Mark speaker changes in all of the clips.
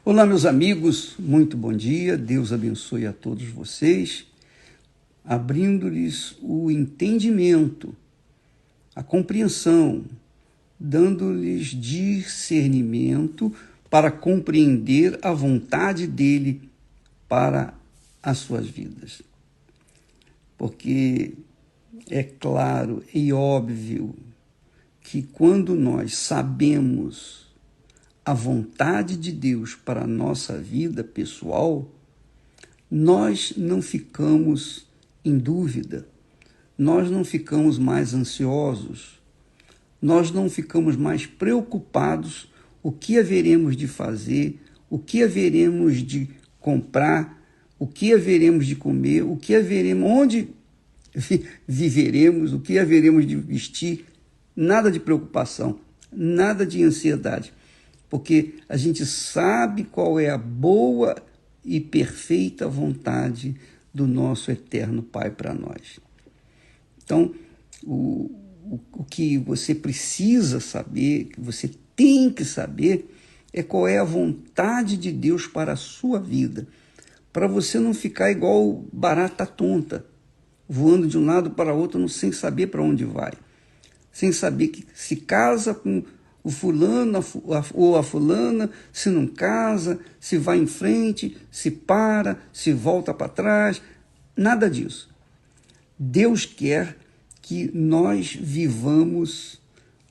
Speaker 1: Olá, meus amigos, muito bom dia, Deus abençoe a todos vocês, abrindo-lhes o entendimento, a compreensão, dando-lhes discernimento para compreender a vontade dele para as suas vidas. Porque é claro e óbvio que quando nós sabemos a vontade de Deus para a nossa vida pessoal, nós não ficamos em dúvida, nós não ficamos mais ansiosos, nós não ficamos mais preocupados o que haveremos de fazer, o que haveremos de comprar, o que haveremos de comer, o que haveremos, onde viveremos, o que haveremos de vestir, nada de preocupação, nada de ansiedade. Porque a gente sabe qual é a boa e perfeita vontade do nosso eterno Pai para nós. Então, o que você precisa saber, que você tem que saber, é qual é a vontade de Deus para a sua vida, para você não ficar igual barata tonta, voando de um lado para outro sem saber para onde vai, sem saber que se casa com o fulano ou a fulana, se não casa, se vai em frente, se para, se volta para trás, nada disso. Deus quer que nós vivamos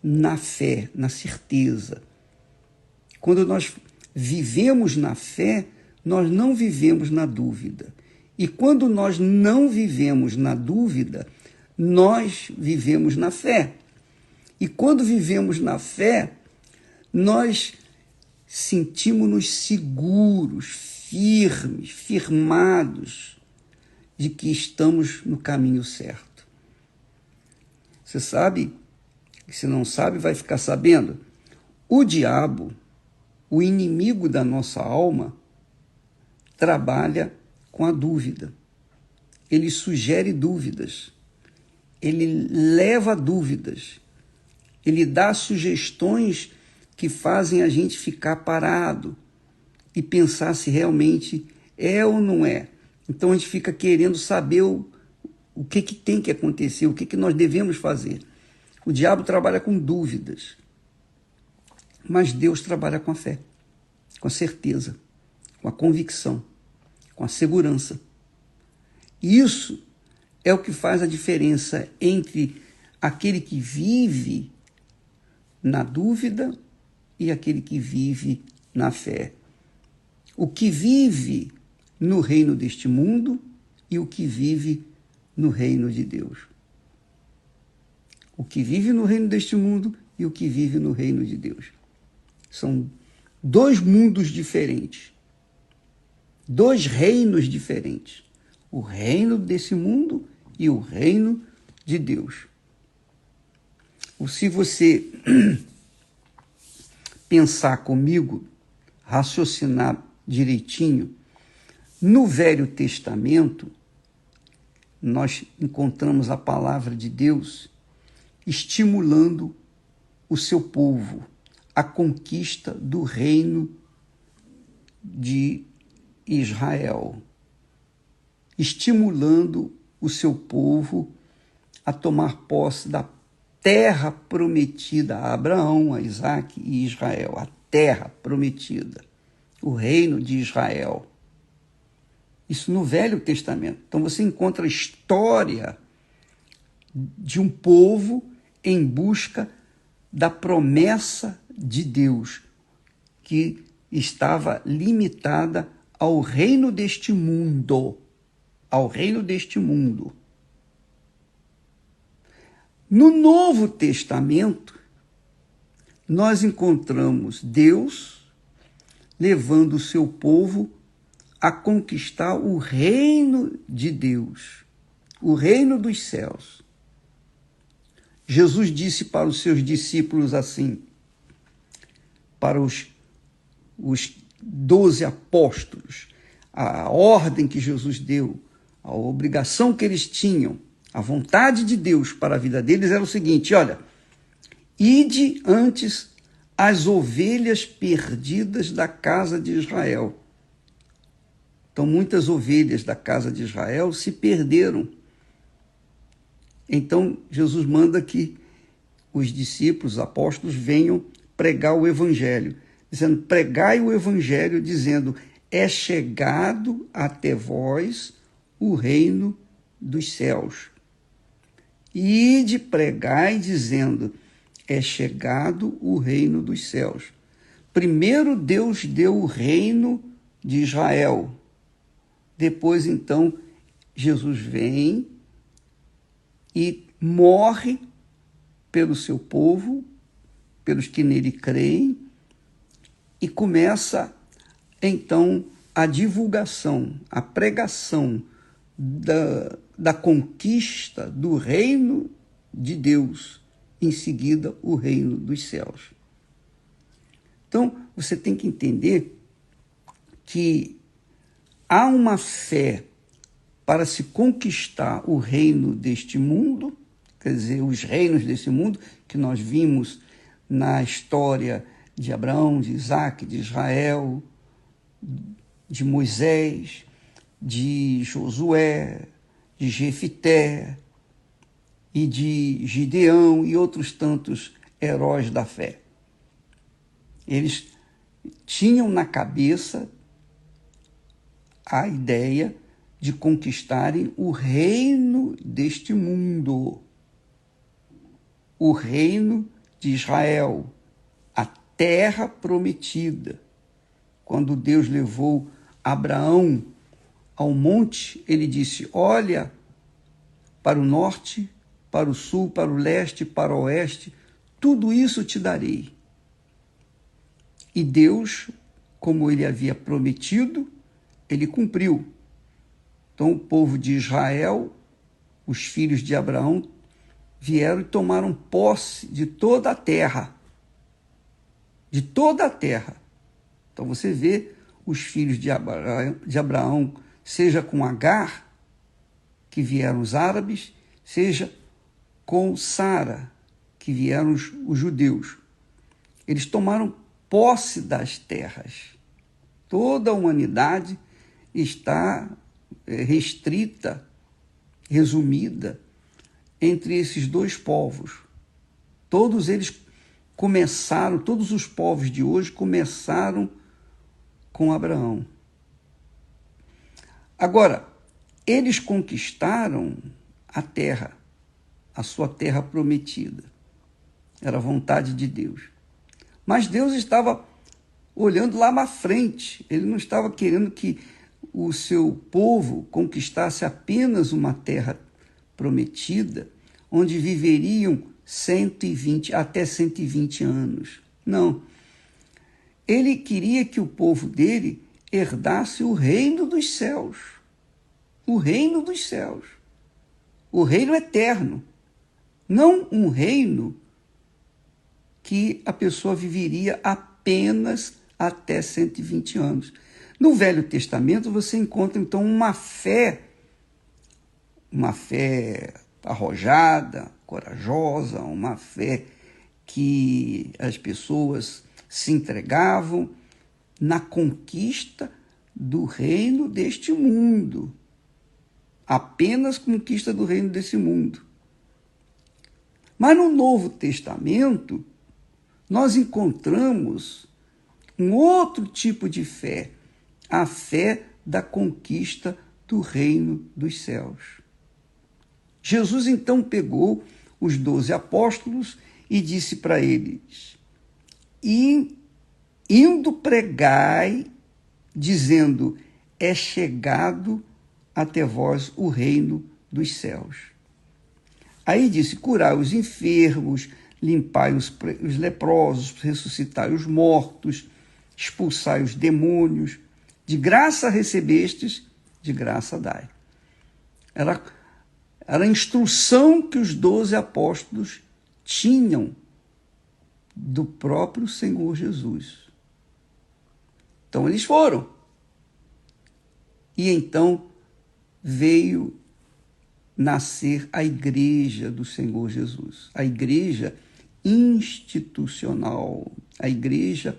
Speaker 1: na fé, na certeza. Quando nós vivemos na fé, nós não vivemos na dúvida. E quando nós não vivemos na dúvida, nós vivemos na fé. E quando vivemos na fé, nós sentimos-nos seguros, firmes, firmados de que estamos no caminho certo. Você sabe, se não sabe, vai ficar sabendo. O diabo, o inimigo da nossa alma, trabalha com a dúvida. Ele sugere dúvidas. Ele leva dúvidas. Ele dá sugestões que fazem a gente ficar parado e pensar se realmente é ou não é. Então a gente fica querendo saber o que tem que acontecer, o que nós devemos fazer. O diabo trabalha com dúvidas, mas Deus trabalha com a fé, com a certeza, com a convicção, com a segurança. Isso é o que faz a diferença entre aquele que vive na dúvida e aquele que vive na fé. O que vive no reino deste mundo e o que vive no reino de Deus. O que vive no reino deste mundo e o que vive no reino de Deus. São dois mundos diferentes, dois reinos diferentes. O reino desse mundo e o reino de Deus. Se você pensar comigo, raciocinar direitinho, no Velho Testamento, nós encontramos a palavra de Deus estimulando o seu povo, a conquista do reino de Israel, estimulando o seu povo a tomar posse da terra prometida a Abraão, a Isaac e Israel, a terra prometida, o reino de Israel. Isso no Velho Testamento. Então você encontra a história de um povo em busca da promessa de Deus, que estava limitada ao reino deste mundo, ao reino deste mundo. No Novo Testamento, nós encontramos Deus levando o seu povo a conquistar o reino de Deus, o reino dos céus. Jesus disse para os seus discípulos assim, para os 12 apóstolos, a ordem que Jesus deu, a obrigação que eles tinham, a vontade de Deus para a vida deles era o seguinte: olha, ide antes as ovelhas perdidas da casa de Israel. Então, muitas ovelhas da casa de Israel se perderam. Então, Jesus manda que os discípulos, os apóstolos, venham pregar o evangelho, dizendo: pregai o evangelho, dizendo: é chegado até vós o reino dos céus. E de pregai, dizendo: é chegado o reino dos céus. Primeiro Deus deu o reino de Israel. Depois, então, Jesus vem e morre pelo seu povo, pelos que nele creem, e começa, então, a divulgação, a pregação da conquista do reino de Deus, em seguida o reino dos céus. Então, você tem que entender que há uma fé para se conquistar o reino deste mundo, quer dizer, os reinos desse mundo, que nós vimos na história de Abraão, de Isaac, de Israel, de Moisés, de Josué, de Jefité e de Gideão e outros tantos heróis da fé. Eles tinham na cabeça a ideia de conquistarem o reino deste mundo, o reino de Israel, a terra prometida. Quando Deus levou Abraão ao monte, ele disse: olha para o norte, para o sul, para o leste, para o oeste, tudo isso te darei. E Deus, como ele havia prometido, ele cumpriu. Então o povo de Israel, os filhos de Abraão, vieram e tomaram posse de toda a terra. De toda a terra. Então você vê os filhos de Abraão, seja com Agar, que vieram os árabes, seja com Sara, que vieram os judeus. Eles tomaram posse das terras. Toda a humanidade está restrita, resumida, entre esses dois povos. Todos eles começaram, todos os povos de hoje começaram com Abraão. Agora, eles conquistaram a terra, a sua terra prometida. Era a vontade de Deus. Mas Deus estava olhando lá na frente. Ele não estava querendo que o seu povo conquistasse apenas uma terra prometida, onde viveriam 120 até 120 anos. Não. Ele queria que o povo dele herdasse o reino dos céus. O reino dos céus. O reino eterno. Não um reino que a pessoa viveria apenas até 120 anos. No Velho Testamento você encontra, então, uma fé arrojada, corajosa, uma fé que as pessoas se entregavam na conquista do reino deste mundo. Apenas conquista do reino desse mundo. Mas no Novo Testamento, nós encontramos um outro tipo de fé, a fé da conquista do reino dos céus. Jesus então pegou os 12 apóstolos e disse para eles: indo pregai, dizendo: é chegado até vós o reino dos céus. Aí disse: curai os enfermos, limpai os leprosos, ressuscitai os mortos, expulsai os demônios. De graça recebestes, de graça dai. Era a instrução que os 12 apóstolos tinham do próprio Senhor Jesus. Então eles foram. E então veio nascer a igreja do Senhor Jesus. A igreja institucional. A igreja,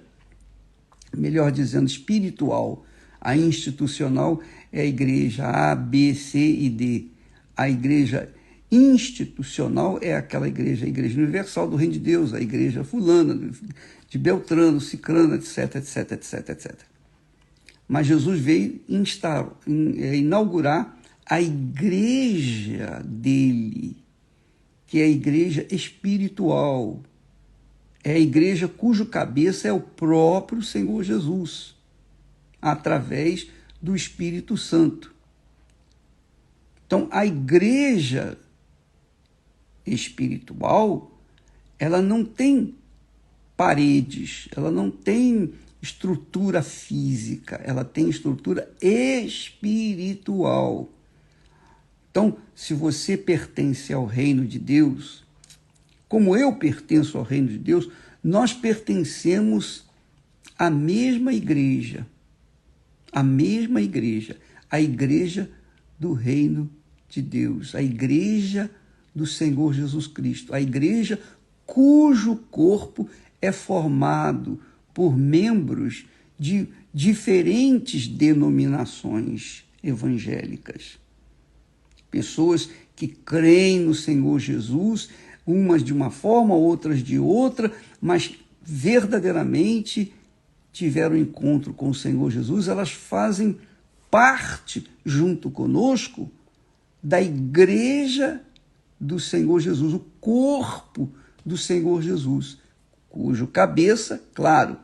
Speaker 1: melhor dizendo, espiritual. A institucional é a igreja A, B, C e D. A igreja institucional é aquela igreja, a igreja universal do reino de Deus, a igreja fulana, de Beltrano, Cicrano, etc, etc, etc, etc. Mas Jesus veio inaugurar a igreja dele, que é a igreja espiritual. É a igreja cujo cabeça é o próprio Senhor Jesus, através do Espírito Santo. Então, a igreja espiritual, ela não tem paredes, ela não tem estrutura física, ela tem estrutura espiritual. Então, se você pertence ao reino de Deus, como eu pertenço ao reino de Deus, nós pertencemos à mesma igreja, a igreja do reino de Deus, a igreja do Senhor Jesus Cristo, a igreja cujo corpo é formado por membros de diferentes denominações evangélicas. Pessoas que creem no Senhor Jesus, umas de uma forma, outras de outra, mas verdadeiramente tiveram encontro com o Senhor Jesus, elas fazem parte, junto conosco, da igreja do Senhor Jesus, o corpo do Senhor Jesus, cujo cabeça, claro,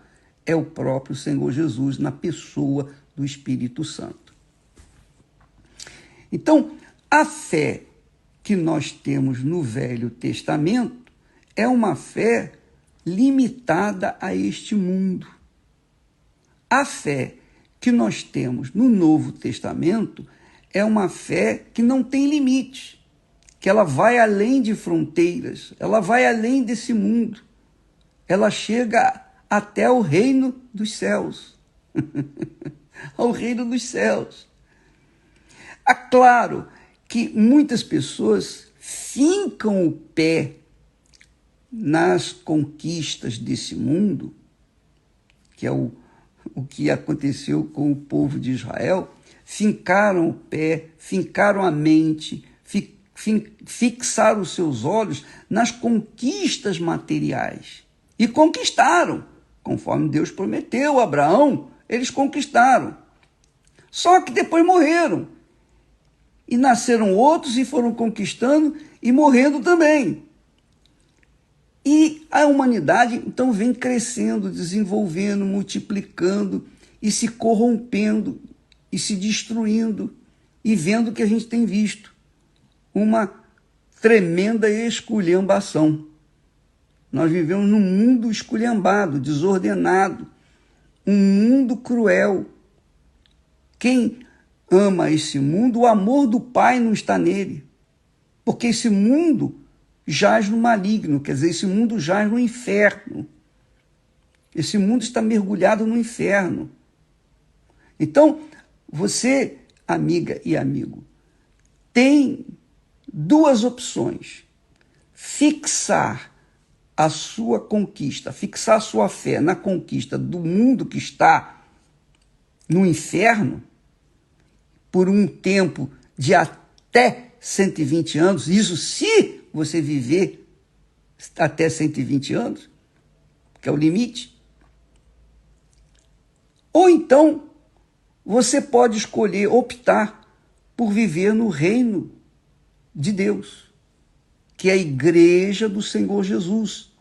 Speaker 1: é o próprio Senhor Jesus na pessoa do Espírito Santo. Então, a fé que nós temos no Velho Testamento é uma fé limitada a este mundo. A fé que nós temos no Novo Testamento é uma fé que não tem limite, que ela vai além de fronteiras, ela vai além desse mundo, ela chega até o reino dos céus, ao reino dos céus. É claro que muitas pessoas fincam o pé nas conquistas desse mundo, que é o que aconteceu com o povo de Israel, fincaram o pé, fincaram a mente, fixaram os seus olhos nas conquistas materiais. E conquistaram, conforme Deus prometeu a Abraão, eles conquistaram. Só que depois morreram. E nasceram outros e foram conquistando e morrendo também. E a humanidade, então, vem crescendo, desenvolvendo, multiplicando e se corrompendo e se destruindo e vendo o que a gente tem visto. Uma tremenda esculhambação. Nós vivemos num mundo esculhambado, desordenado, um mundo cruel. Quem ama esse mundo, o amor do Pai não está nele, porque esse mundo jaz no maligno, quer dizer, esse mundo jaz no inferno. Esse mundo está mergulhado no inferno. Então, você, amiga e amigo, tem duas opções: fixar a sua conquista, fixar a sua fé na conquista do mundo que está no inferno por um tempo de até 120 anos, isso se você viver até 120 anos, que é o limite. Ou então, você pode escolher, optar por viver no reino de Deus, que é a igreja do Senhor Jesus,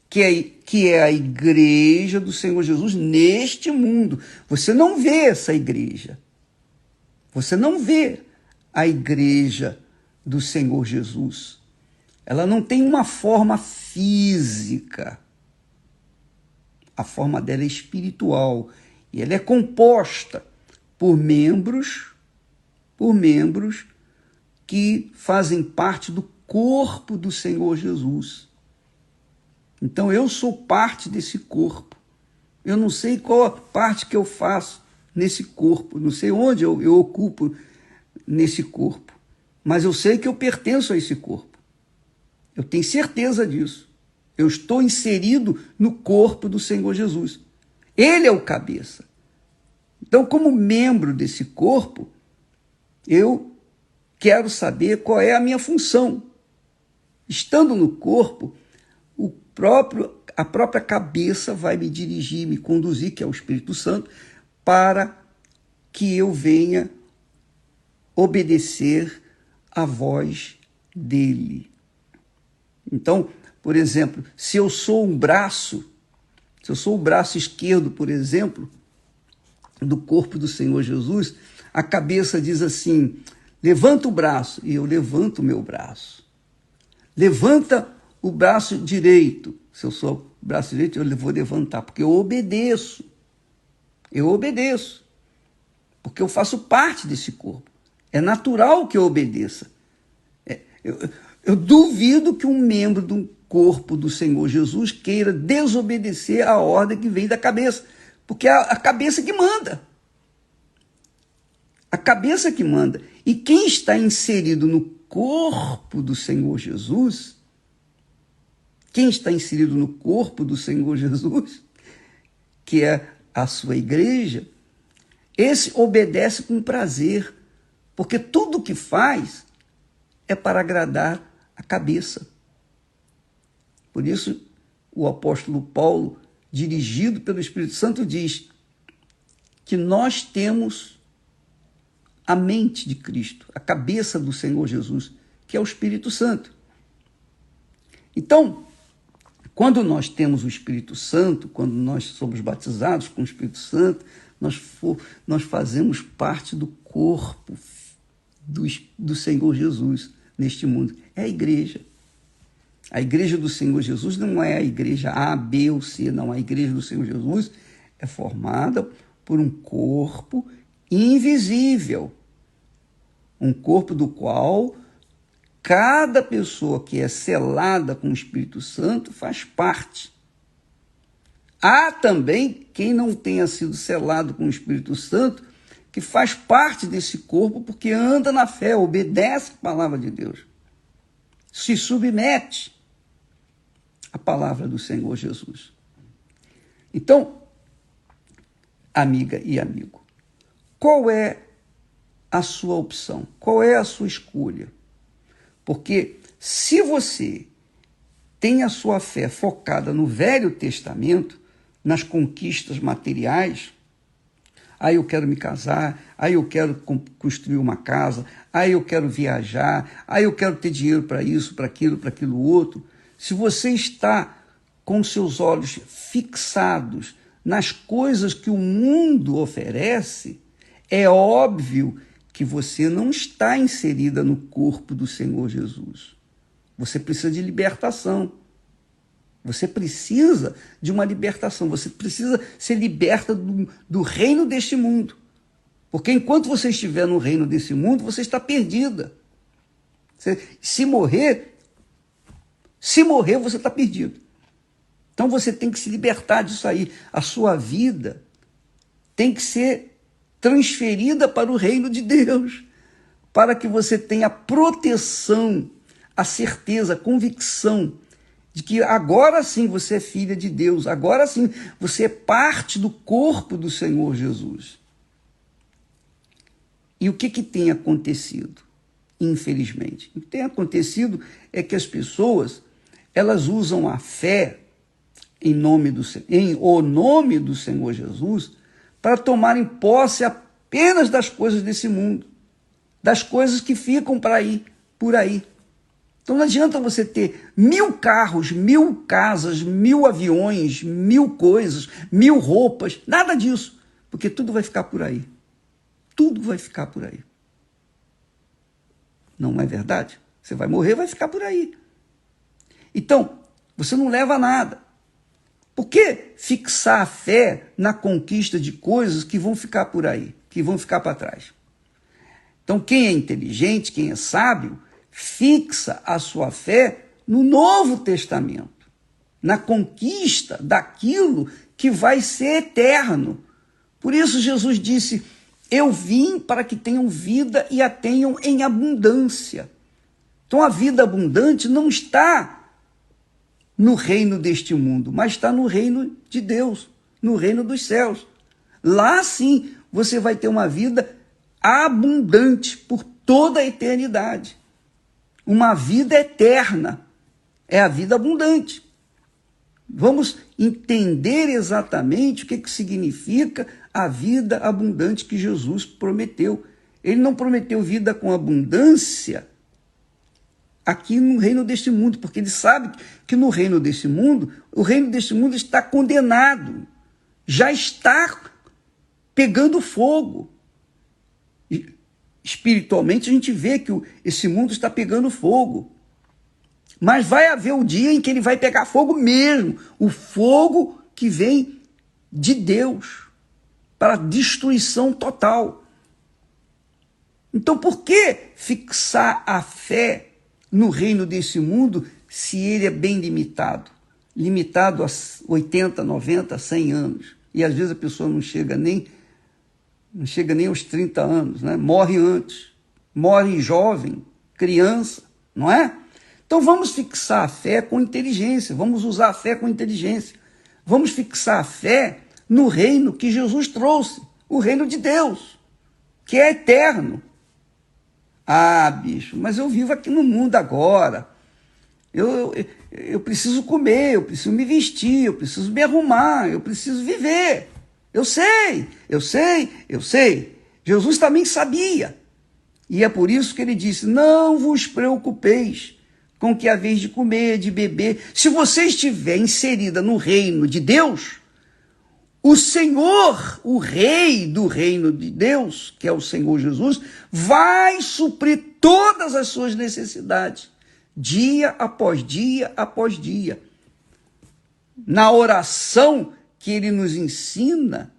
Speaker 1: que é a igreja do Senhor Jesus neste mundo. Você não vê essa igreja. Você não vê a igreja do Senhor Jesus. Ela não tem uma forma física. A forma dela é espiritual. E ela é composta por membros que fazem parte do corpo do Senhor Jesus. Então eu sou parte desse corpo. Eu não sei qual a parte que eu faço nesse corpo, não sei onde eu ocupo nesse corpo, mas eu sei que eu pertenço a esse corpo. Eu tenho certeza disso. Eu estou inserido no corpo do Senhor Jesus. Ele é o cabeça. Então, como membro desse corpo, eu quero saber qual é a minha função. Estando no corpo, a própria cabeça vai me dirigir, me conduzir, que é o Espírito Santo, para que eu venha obedecer à voz dele. Então, por exemplo, se eu sou o braço esquerdo, por exemplo, do corpo do Senhor Jesus, a cabeça diz assim: levanta o braço, e eu levanto o meu braço. Levanta o braço direito. Se eu sou o braço direito, eu vou levantar, porque eu obedeço. Eu obedeço, porque eu faço parte desse corpo. É natural que eu obedeça. Eu duvido que um membro do corpo do Senhor Jesus queira desobedecer a ordem que vem da cabeça, porque é a cabeça que manda. A cabeça que manda. E quem está inserido no corpo do Senhor Jesus, que é a sua igreja, esse obedece com prazer, porque tudo o que faz é para agradar a cabeça. Por isso, o apóstolo Paulo, dirigido pelo Espírito Santo, diz que nós temos a mente de Cristo, a cabeça do Senhor Jesus, que é o Espírito Santo. Então, quando nós temos o Espírito Santo, quando nós somos batizados com o Espírito Santo, nós fazemos parte do corpo do Senhor Jesus neste mundo. É a igreja. A igreja do Senhor Jesus não é a igreja A, B ou C, não. A igreja do Senhor Jesus é formada por um corpo invisível. Um corpo do qual cada pessoa que é selada com o Espírito Santo faz parte. Há também quem não tenha sido selado com o Espírito Santo, que faz parte desse corpo porque anda na fé, obedece a palavra de Deus, se submete à palavra do Senhor Jesus. Então, amiga e amigo, qual é a sua opção? Qual é a sua escolha? Porque se você tem a sua fé focada no Velho Testamento, nas conquistas materiais, aí eu quero me casar, aí eu quero construir uma casa, aí eu quero viajar, aí eu quero ter dinheiro para isso, para aquilo outro. Se você está com seus olhos fixados nas coisas que o mundo oferece, é óbvio que você não está inserida no corpo do Senhor Jesus. Você precisa de libertação. Você precisa de uma libertação. Você precisa ser liberta do reino deste mundo. Porque enquanto você estiver no reino desse mundo, você está perdida. Se morrer, você está perdido. Então você tem que se libertar disso aí. A sua vida tem que ser transferida para o reino de Deus, para que você tenha proteção, a certeza, a convicção de que agora sim você é filha de Deus, agora sim você é parte do corpo do Senhor Jesus. E o que tem acontecido, infelizmente? O que tem acontecido é que as pessoas, elas usam a fé em o nome do Senhor Jesus para tomarem posse apenas das coisas desse mundo, das coisas que ficam por aí. Então não adianta você ter 1000 carros, 1000 casas, 1000 aviões, 1000 coisas, 1000 roupas, nada disso, porque tudo vai ficar por aí. Tudo vai ficar por aí. Não é verdade? Você vai morrer, vai ficar por aí. Então, você não leva nada. Por que fixar a fé na conquista de coisas que vão ficar por aí, que vão ficar para trás? Então, quem é inteligente, quem é sábio, fixa a sua fé no Novo Testamento, na conquista daquilo que vai ser eterno. Por isso Jesus disse: eu vim para que tenham vida e a tenham em abundância. Então a vida abundante não está no reino deste mundo, mas está no reino de Deus, no reino dos céus. Lá sim você vai ter uma vida abundante por toda a eternidade. Uma vida eterna é a vida abundante. Vamos entender exatamente o que significa a vida abundante que Jesus prometeu. Ele não prometeu vida com abundância aqui no reino deste mundo, porque ele sabe que no reino deste mundo, o reino deste mundo está condenado, já está pegando fogo. E, espiritualmente a gente vê que esse mundo está pegando fogo. Mas vai haver o dia em que ele vai pegar fogo mesmo, o fogo que vem de Deus, para destruição total. Então por que fixar a fé no reino desse mundo se ele é bem limitado? Limitado a 80, 90, 100 anos. E às vezes a pessoa não chega nem aos 30 anos, né? Morre antes, morre jovem, criança, não é? Então vamos fixar a fé com inteligência, vamos usar a fé com inteligência. Vamos fixar a fé no reino que Jesus trouxe, o reino de Deus, que é eterno. Ah, bicho, mas eu vivo aqui no mundo agora. Eu preciso comer, eu preciso me vestir, eu preciso me arrumar, eu preciso viver. Eu sei. Jesus também sabia. E é por isso que ele disse, não vos preocupeis com o que haveis de comer, de beber. Se você estiver inserida no reino de Deus, o Senhor, o Rei do reino de Deus, que é o Senhor Jesus, vai suprir todas as suas necessidades, dia após dia após dia. Na oração que ele nos ensina,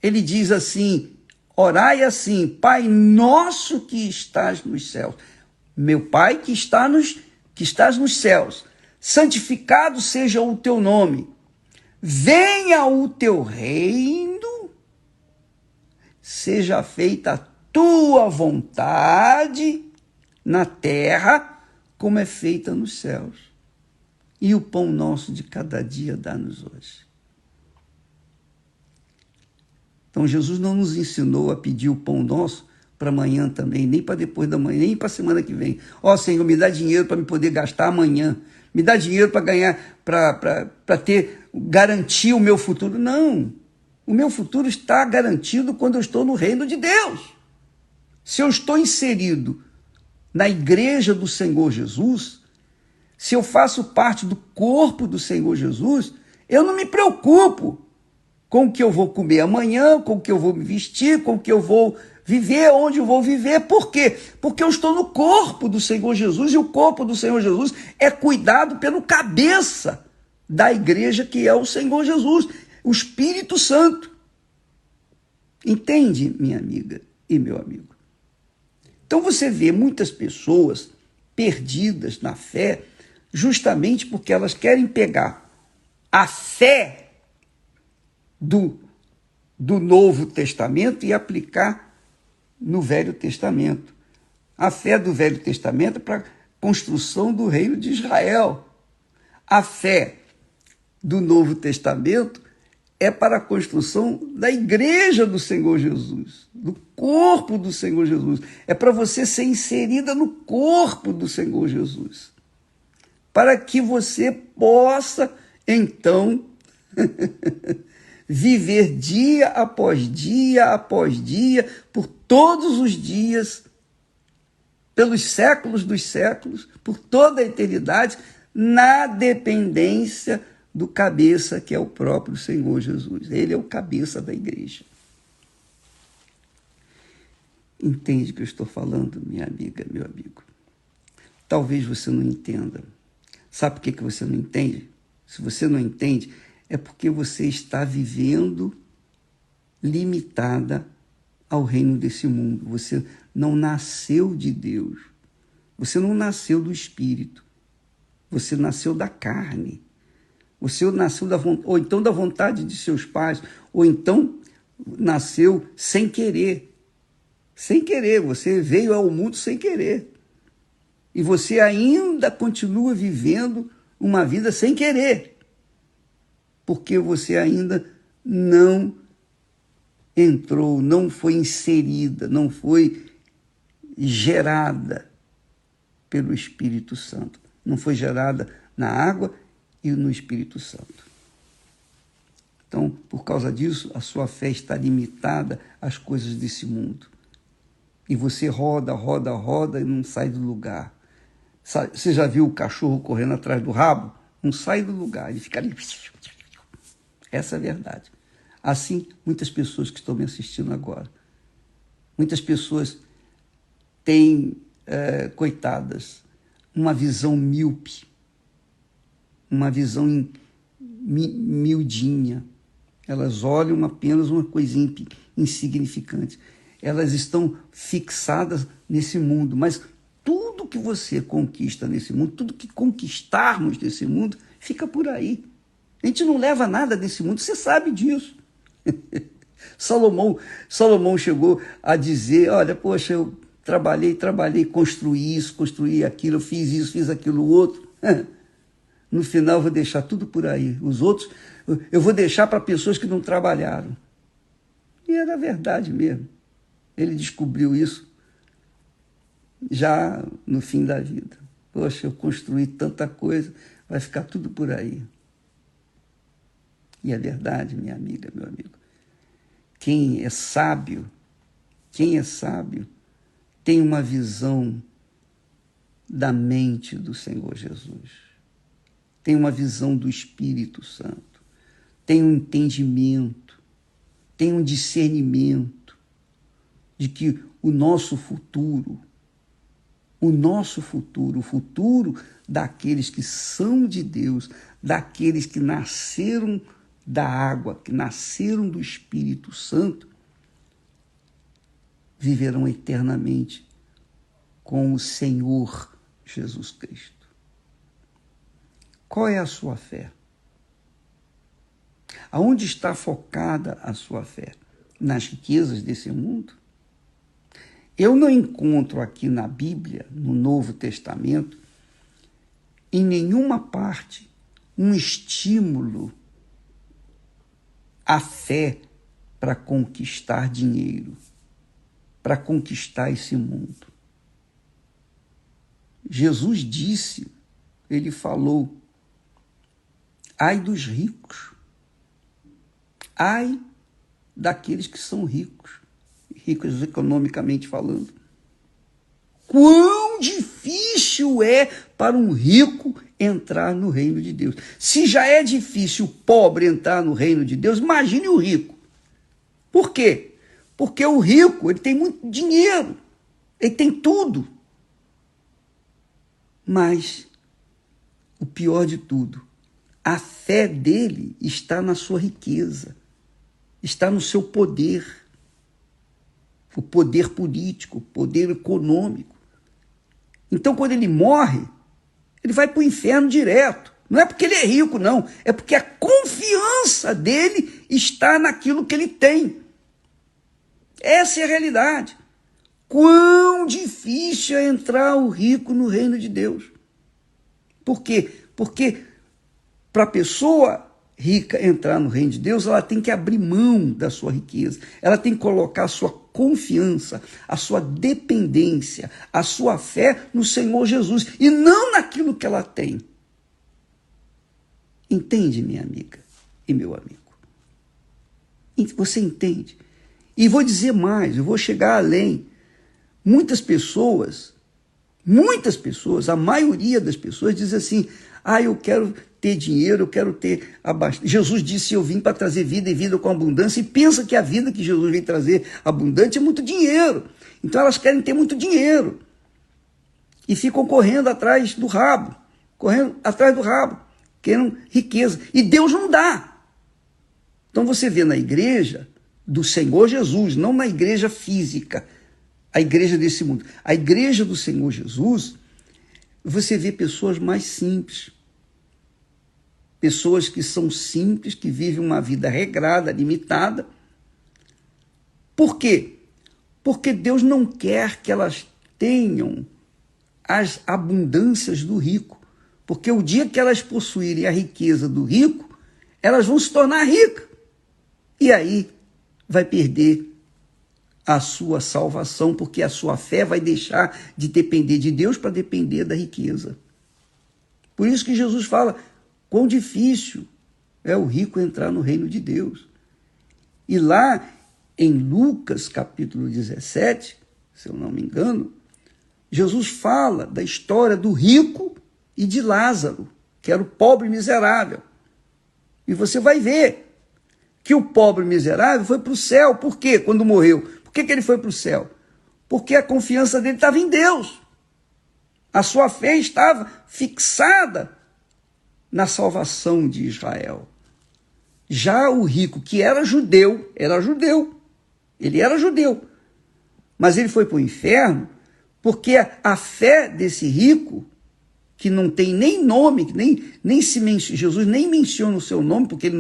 Speaker 1: ele diz assim, orai assim, Pai nosso que estás nos céus. Meu Pai que estás nos céus, santificado seja o teu nome. Venha o teu reino, seja feita a tua vontade na terra, como é feita nos céus. E o pão nosso de cada dia dá-nos hoje. Então Jesus não nos ensinou a pedir o pão nosso para amanhã também, nem para depois da manhã, nem para a semana que vem. Ó Senhor, me dá dinheiro para me poder gastar amanhã. Me dá dinheiro para ganhar, para garantir o meu futuro. Não, o meu futuro está garantido quando eu estou no reino de Deus. Se eu estou inserido na igreja do Senhor Jesus, se eu faço parte do corpo do Senhor Jesus, eu não me preocupo com o que eu vou comer amanhã, com o que eu vou me vestir, com o que eu vou viver, onde eu vou viver. Por quê? Porque eu estou no corpo do Senhor Jesus, e o corpo do Senhor Jesus é cuidado pelo cabeça da igreja, que é o Senhor Jesus, o Espírito Santo. Entende, minha amiga e meu amigo? Então você vê muitas pessoas perdidas na fé, justamente porque elas querem pegar a fé do Novo Testamento e aplicar no Velho Testamento. A fé do Velho Testamento é para a construção do reino de Israel. A fé do Novo Testamento é para a construção da igreja do Senhor Jesus, do corpo do Senhor Jesus. É para você ser inserida no corpo do Senhor Jesus, para que você possa, então, viver dia após dia, por todos os dias, pelos séculos dos séculos, por toda a eternidade, na dependência do cabeça, que é o próprio Senhor Jesus. Ele é o cabeça da igreja. Entende o que eu estou falando, minha amiga, meu amigo? Talvez você não entenda. Sabe por que você não entende? Se você não entende, é porque você está vivendo limitada ao reino desse mundo. Você não nasceu de Deus. Você não nasceu do Espírito. Você nasceu da carne. Você nasceu ou então da vontade de seus pais, ou então nasceu sem querer. Sem querer, você veio ao mundo sem querer. E você ainda continua vivendo uma vida sem querer, porque você ainda não entrou, não foi inserida, não foi gerada pelo Espírito Santo. Não foi gerada na água e no Espírito Santo. Então, por causa disso, a sua fé está limitada às coisas desse mundo. E você roda, roda, roda e não sai do lugar. Você já viu o cachorro correndo atrás do rabo? Não sai do lugar, ele fica ali. Essa é a verdade. Assim, muitas pessoas que estão me assistindo agora, muitas pessoas têm, coitadas, uma visão míope, uma visão miudinha. Elas olham apenas uma coisinha insignificante. Elas estão fixadas nesse mundo, mas tudo que você conquista nesse mundo, tudo que conquistarmos nesse mundo, fica por aí. A gente não leva nada desse mundo, você sabe disso. Salomão chegou a dizer, olha, poxa, eu trabalhei, construí isso, construí aquilo, eu fiz isso, fiz aquilo outro. No final eu vou deixar tudo por aí. Os outros eu vou deixar para pessoas que não trabalharam. E era verdade mesmo. Ele descobriu isso já no fim da vida. Poxa, eu construí tanta coisa, vai ficar tudo por aí. E é verdade, minha amiga, meu amigo. Quem é sábio, tem uma visão da mente do Senhor Jesus. Tem uma visão do Espírito Santo. Tem um entendimento, tem um discernimento de que o futuro daqueles que são de Deus, daqueles que nasceram da água, que nasceram do Espírito Santo, viverão eternamente com o Senhor Jesus Cristo. Qual é a sua fé? Aonde está focada a sua fé? Nas riquezas desse mundo? Eu não encontro aqui na Bíblia, no Novo Testamento, em nenhuma parte, um estímulo à fé para conquistar dinheiro, para conquistar esse mundo. Jesus disse, ele falou, ai dos ricos, ai daqueles que são ricos economicamente falando. Quão difícil é para um rico entrar no reino de Deus. Se já é difícil o pobre entrar no reino de Deus, imagine o rico. Por quê? Porque o rico, ele tem muito dinheiro, ele tem tudo. Mas, o pior de tudo, a fé dele está na sua riqueza, está no seu poder, o poder político, o poder econômico. Então, quando ele morre, ele vai para o inferno direto. Não é porque ele é rico, não. É porque a confiança dele está naquilo que ele tem. Essa é a realidade. Quão difícil é entrar o rico no reino de Deus. Por quê? Porque para a pessoa rica entrar no reino de Deus, ela tem que abrir mão da sua riqueza. Ela tem que colocar a sua confiança, a sua dependência, a sua fé no Senhor Jesus e não naquilo que ela tem. Entende, minha amiga e meu amigo? Você entende? E vou dizer mais, eu vou chegar além. Muitas pessoas, a maioria das pessoas diz assim, eu quero ter dinheiro, eu quero ter abastecimento. Jesus disse, eu vim para trazer vida e vida com abundância, e pensa que a vida que Jesus vem trazer abundante é muito dinheiro. Então elas querem ter muito dinheiro. E ficam correndo atrás do rabo, querendo riqueza. E Deus não dá. Então você vê na igreja do Senhor Jesus, não na igreja física, a igreja desse mundo. A igreja do Senhor Jesus, você vê pessoas mais simples. Pessoas que são simples, que vivem uma vida regrada, limitada. Por quê? Porque Deus não quer que elas tenham as abundâncias do rico. Porque o dia que elas possuírem a riqueza do rico, elas vão se tornar ricas. E aí vai perder a sua salvação, porque a sua fé vai deixar de depender de Deus para depender da riqueza. Por isso que Jesus fala, quão difícil é o rico entrar no reino de Deus. E lá em Lucas capítulo 17, se eu não me engano, Jesus fala da história do rico e de Lázaro, que era o pobre miserável. E você vai ver que o pobre miserável foi para o céu. Por quê? Quando morreu. Por que ele foi para o céu? Porque a confiança dele estava em Deus. A sua fé estava fixada na salvação de Israel. Já o rico, que era judeu, ele era judeu, mas ele foi para o inferno porque a fé desse rico, que não tem nem nome, nem se menciona, Jesus nem menciona o seu nome, porque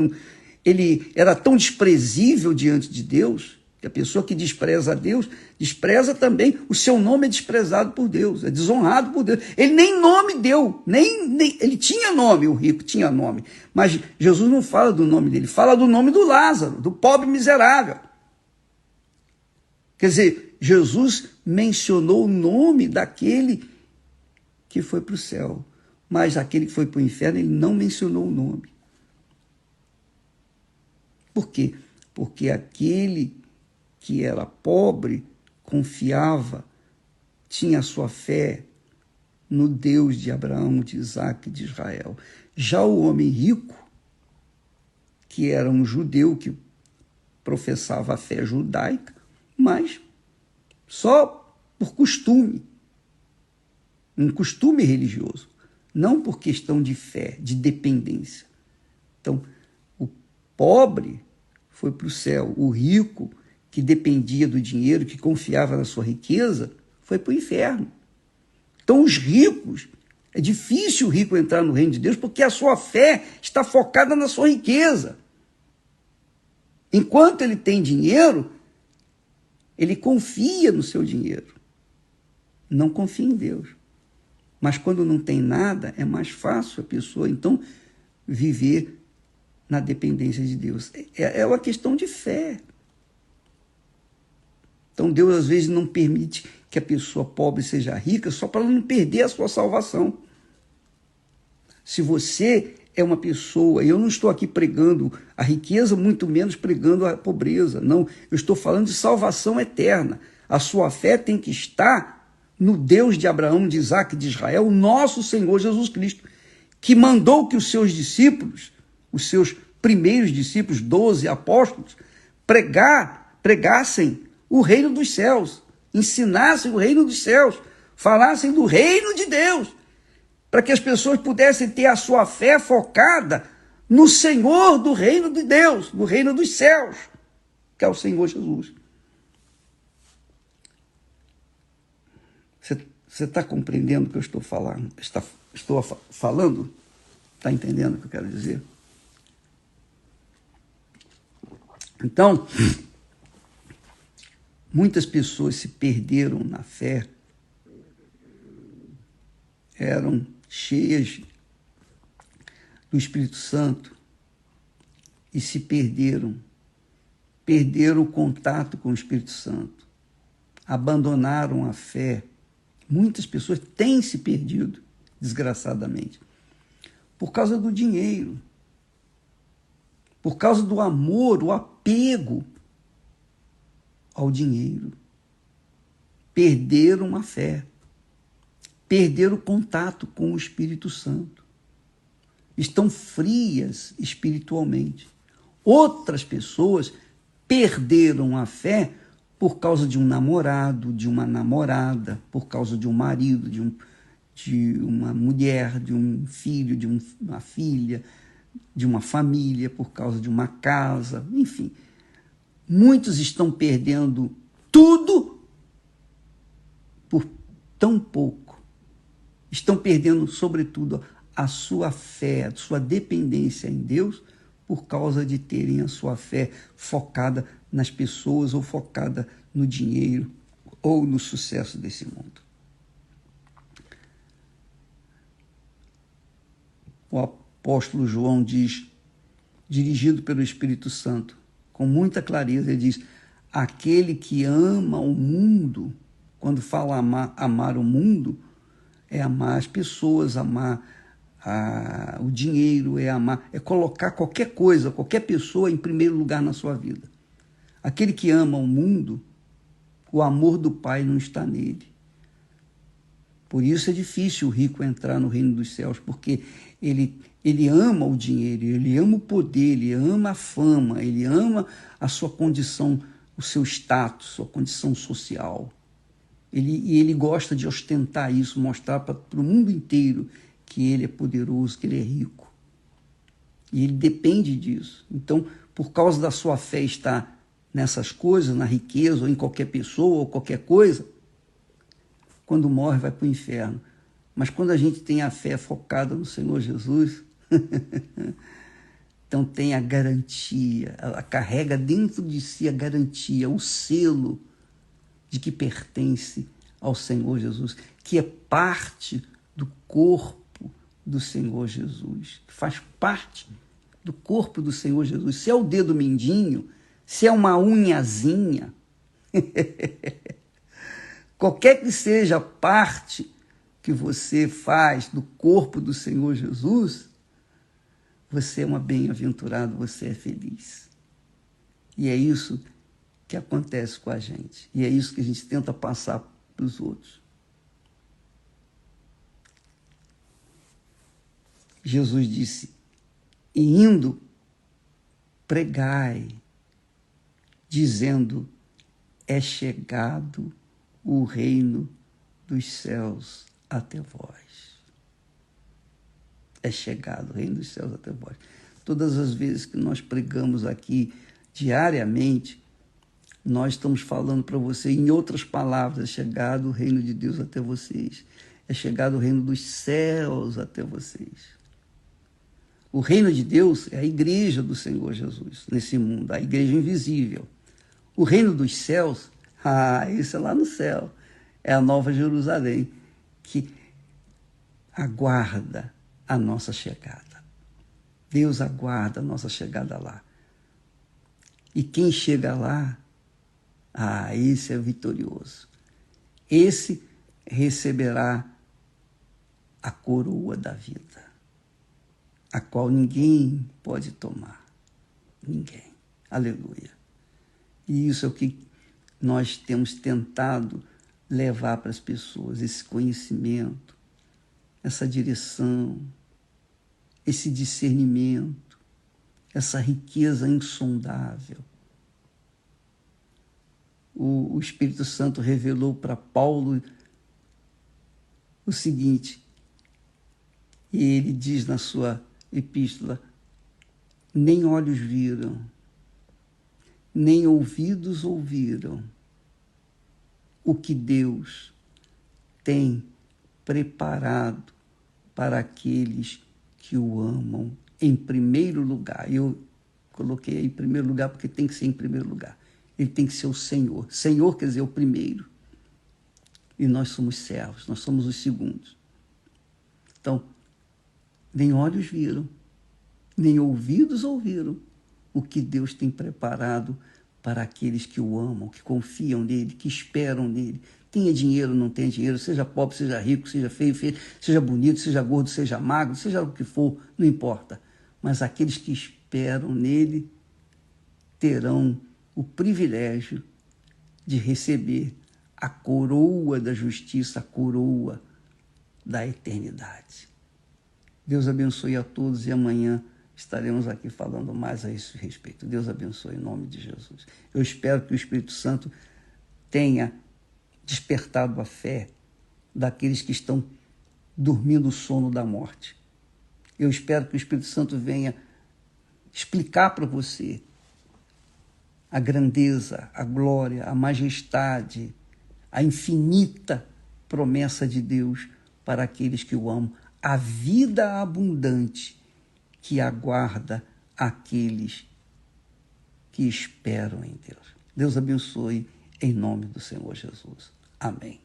Speaker 1: ele era tão desprezível diante de Deus, que a pessoa que despreza a Deus, despreza também, o seu nome é desprezado por Deus, é desonrado por Deus. Ele nem nome deu, ele tinha nome, o rico tinha nome, mas Jesus não fala do nome dele, fala do nome do Lázaro, do pobre miserável. Quer dizer, Jesus mencionou o nome daquele que foi para o céu, mas aquele que foi para o inferno, ele não mencionou o nome. Por quê? Porque aquele que era pobre, confiava, tinha sua fé no Deus de Abraão, de Isaac e de Israel. Já o homem rico, que era um judeu que professava a fé judaica, mas só por costume, um costume religioso, não por questão de fé, de dependência. Então, o pobre foi para o céu, o rico, que dependia do dinheiro, que confiava na sua riqueza, foi para o inferno. Então, os ricos, é difícil o rico entrar no reino de Deus, porque a sua fé está focada na sua riqueza. Enquanto ele tem dinheiro, ele confia no seu dinheiro, não confia em Deus. Mas quando não tem nada, é mais fácil a pessoa, então, viver na dependência de Deus. É uma questão de fé. Então Deus às vezes não permite que a pessoa pobre seja rica só para ela não perder a sua salvação. Se você é uma pessoa, e eu não estou aqui pregando a riqueza, muito menos pregando a pobreza, não, eu estou falando de salvação eterna. A sua fé tem que estar no Deus de Abraão, de Isaac e de Israel, o nosso Senhor Jesus Cristo, que mandou que os seus discípulos, os seus primeiros discípulos, 12 apóstolos, pregassem o reino dos céus, ensinassem o reino dos céus, falassem do reino de Deus, para que as pessoas pudessem ter a sua fé focada no Senhor do reino de Deus, no reino dos céus, que é o Senhor Jesus. Você está compreendendo o que eu estou falando? Estou falando? Está entendendo o que eu quero dizer? Então, muitas pessoas se perderam na fé, eram cheias do Espírito Santo e se perderam o contato com o Espírito Santo, abandonaram a fé. Muitas pessoas têm se perdido, desgraçadamente, por causa do dinheiro, por causa do amor, o apego ao dinheiro. Perderam a fé, perderam o contato com o Espírito Santo. Estão frias espiritualmente. Outras pessoas perderam a fé por causa de um namorado, de uma namorada, por causa de um marido, de uma mulher, de um filho, de uma filha, de uma família, por causa de uma casa, enfim. Muitos estão perdendo tudo por tão pouco. Estão perdendo, sobretudo, a sua fé, a sua dependência em Deus, por causa de terem a sua fé focada nas pessoas ou focada no dinheiro ou no sucesso desse mundo. o apóstolo João diz, dirigido pelo Espírito Santo, com muita clareza, ele diz: aquele que ama o mundo, quando fala amar o mundo, é amar as pessoas, amar o dinheiro, é colocar qualquer coisa, qualquer pessoa em primeiro lugar na sua vida. Aquele que ama o mundo, o amor do Pai não está nele. Por isso é difícil o rico entrar no reino dos céus, porque ele ama o dinheiro, ele ama o poder, ele ama a fama, ele ama a sua condição, o seu status, sua condição social. Ele gosta de ostentar isso, mostrar para o mundo inteiro que ele é poderoso, que ele é rico. E ele depende disso. Então, por causa da sua fé estar nessas coisas, na riqueza, ou em qualquer pessoa, ou qualquer coisa, quando morre vai para o inferno. Mas quando a gente tem a fé focada no Senhor Jesus, então tem a garantia, ela carrega dentro de si a garantia, o selo de que pertence ao Senhor Jesus, que é parte do corpo do Senhor Jesus, que faz parte do corpo do Senhor Jesus. Se é o dedo mindinho, se é uma unhazinha, qualquer que seja a parte que você faz do corpo do Senhor Jesus, você é uma bem-aventurada, você é feliz. E é isso que acontece com a gente. E é isso que a gente tenta passar para os outros. Jesus disse: e indo, pregai, dizendo: é chegado o reino dos céus até vós. É chegado o reino dos céus até vós. Todas as vezes que nós pregamos aqui diariamente, nós estamos falando para você, em outras palavras: é chegado o reino de Deus até vocês. É chegado o reino dos céus até vocês. O reino de Deus é a igreja do Senhor Jesus nesse mundo, a igreja invisível. O reino dos céus, isso é lá no céu. É a Nova Jerusalém, que aguarda a nossa chegada. Deus aguarda a nossa chegada lá. E quem chega lá, esse é vitorioso. Esse receberá a coroa da vida, a qual ninguém pode tomar. Ninguém. Aleluia. E isso é o que nós temos tentado levar para as pessoas, esse conhecimento, essa direção, esse discernimento, essa riqueza insondável. O Espírito Santo revelou para Paulo o seguinte, e ele diz na sua epístola: nem olhos viram, nem ouvidos ouviram o que Deus tem preparado para aqueles que o amam em primeiro lugar. Eu coloquei em primeiro lugar porque tem que ser em primeiro lugar. Ele tem que ser o Senhor. Senhor quer dizer o primeiro. E nós somos servos, nós somos os segundos. Então, nem olhos viram, nem ouvidos ouviram o que Deus tem preparado para aqueles que o amam, que confiam nele, que esperam nele. Tenha dinheiro, não tenha dinheiro, seja pobre, seja rico, seja feio, seja bonito, seja gordo, seja magro, seja o que for, não importa. Mas aqueles que esperam nele terão o privilégio de receber a coroa da justiça, a coroa da eternidade. Deus abençoe a todos e amanhã estaremos aqui falando mais a esse respeito. Deus abençoe em nome de Jesus. Eu espero que o Espírito Santo tenha despertado a fé daqueles que estão dormindo o sono da morte. Eu espero que o Espírito Santo venha explicar para você a grandeza, a glória, a majestade, a infinita promessa de Deus para aqueles que o amam, a vida abundante que aguarda aqueles que esperam em Deus. Deus abençoe em nome do Senhor Jesus. Amém.